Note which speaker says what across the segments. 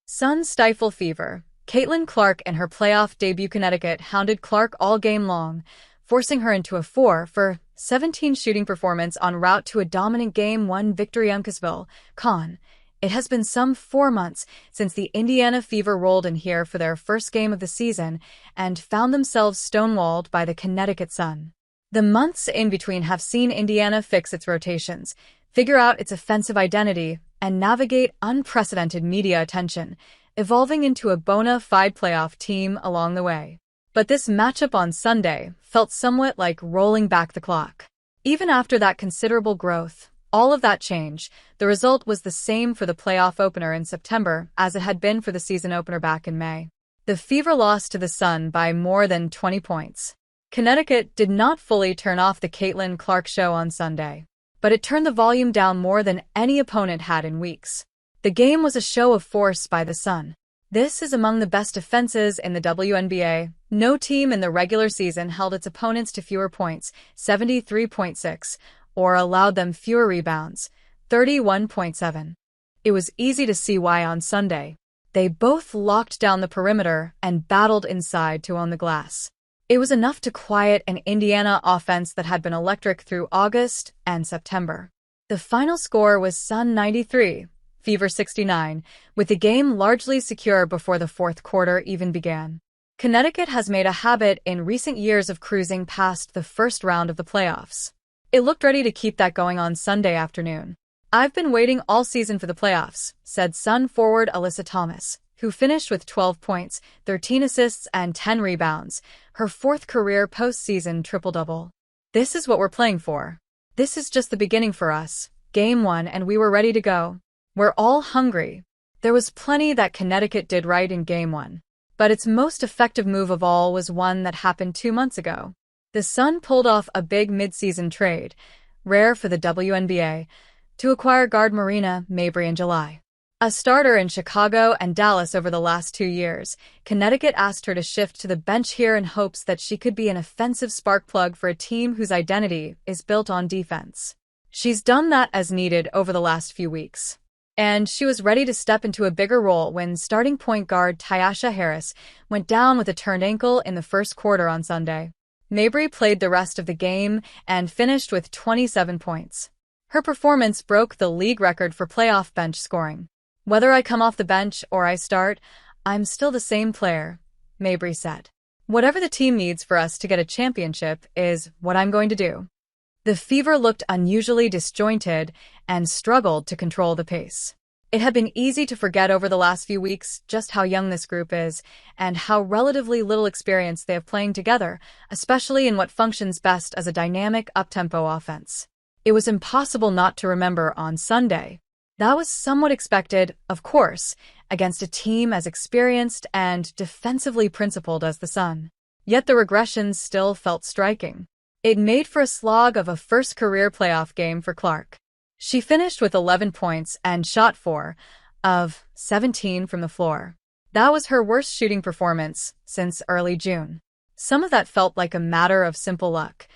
Speaker 1: Sun Stifle fever. Caitlin Clark in her playoff debut. Connecticut hounded Clark all game long, forcing her into a 4-for-17 shooting performance en route to a dominant Game 1 victory. Con. It has been some 4 months since the Indiana Fever rolled in here for their first game of the season and found themselves stonewalled by the Connecticut Sun. The months in between have seen Indiana fix its rotations, figure out its offensive identity, and navigate unprecedented media attention, evolving into a bona fide playoff team along the way. But this matchup on Sunday felt somewhat like rolling back the clock. Even after that considerable growth, all of that change, the result was the same for the playoff opener in September as it had been for the season opener back in May. The Fever lost to the Sun by more than 20 points. Connecticut did not fully turn off the Caitlin Clark show on Sunday, but it turned the volume down more than any opponent had in weeks. The game was a show of force by the Sun. This is among the best defenses in the WNBA. No team in the regular season held its opponents to fewer points, 73.6, or allowed them fewer rebounds, 31.7. It was easy to see why on Sunday. They both locked down the perimeter and battled inside to own the glass. It was enough to quiet an Indiana offense that had been electric through August and September. The final score was Sun 93, Fever 69, with the game largely secure before the fourth quarter even began. Connecticut has made a habit in recent years of cruising past the first round of the playoffs. It looked ready to keep that going on Sunday afternoon. "I've been waiting all season for the playoffs," said Sun forward Alyssa Thomas, who finished with 12 points, 13 assists, and 10 rebounds, her fourth career postseason triple-double. "This is what we're playing for. This is just the beginning for us. Game 1 and we were ready to go. We're all hungry." There was plenty that Connecticut did right in Game 1. But its most effective move of all was one that happened 2 months ago. The Sun pulled off a big mid-season trade, rare for the WNBA, to acquire guard Marina Mayberry in July. A starter in Chicago and Dallas over the last 2 years, Connecticut asked her to shift to the bench here in hopes that she could be an offensive spark plug for a team whose identity is built on defense. She's done that as needed over the last few weeks. And she was ready to step into a bigger role when starting point guard Tyasha Harris went down with a turned ankle in the first quarter on Sunday. Mayberry played the rest of the game and finished with 27 points. Her performance broke the league record for playoff bench scoring. "Whether I come off the bench or I start, I'm still the same player," Mayberry said. "Whatever the team needs for us to get a championship is what I'm going to do." The Fever looked unusually disjointed and struggled to control the pace. It had been easy to forget over the last few weeks just how young this group is and how relatively little experience they have playing together, especially in what functions best as a dynamic up-tempo offense. It was impossible not to remember on Sunday. That was somewhat expected, of course, against a team as experienced and defensively principled as the Sun. Yet the regressions still felt striking. It made for a slog of a first career playoff game for Clark. She finished with 11 points and shot 4 of 17 from the floor. That was her worst shooting performance since early June. Some of that felt like a matter of simple luck.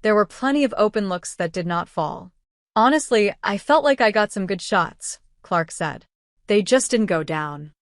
Speaker 1: There were plenty of open looks that did not fall. "Honestly, I felt like I got some good shots," Clark said. "They just didn't go down."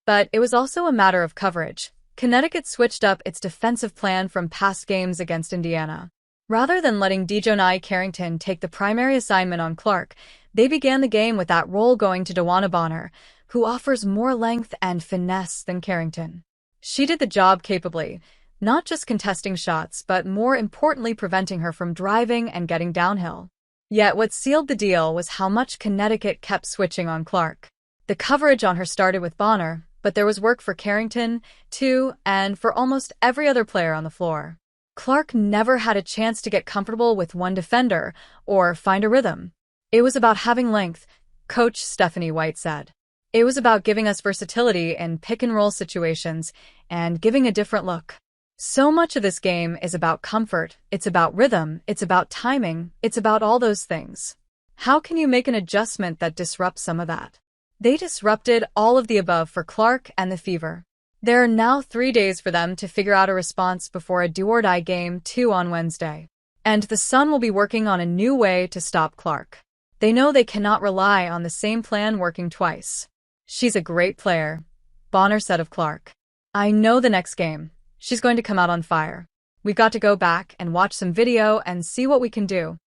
Speaker 1: But it was also a matter of coverage. Connecticut switched up its defensive plan from past games against Indiana. Rather than letting Dejonai Carrington take the primary assignment on Clark, they began the game with that role going to Dewana Bonner, who offers more length and finesse than Carrington. She did the job capably, not just contesting shots, but more importantly preventing her from driving and getting downhill. Yet what sealed the deal was how much Connecticut kept switching on Clark. The coverage on her started with Bonner, but there was work for Carrington, too, and for almost every other player on the floor. Clark never had a chance to get comfortable with one defender or find a rhythm. "It was about having length," Coach Stephanie White said. "It was about giving us versatility in pick-and-roll situations and giving a different look." So much of this game is about comfort, it's about rhythm, it's about timing, it's about all those things. How can you make an adjustment that disrupts some of that? They disrupted all of the above for Clark and the Fever. There are now 3 days for them to figure out a response before a do-or-die Game 2 on Wednesday. And the Sun will be working on a new way to stop Clark. They know they cannot rely on the same plan working twice. She's a great player, Bonner said of Clark. I know the next game. She's going to come out on fire. We've got to go back and watch some video and see what we can do.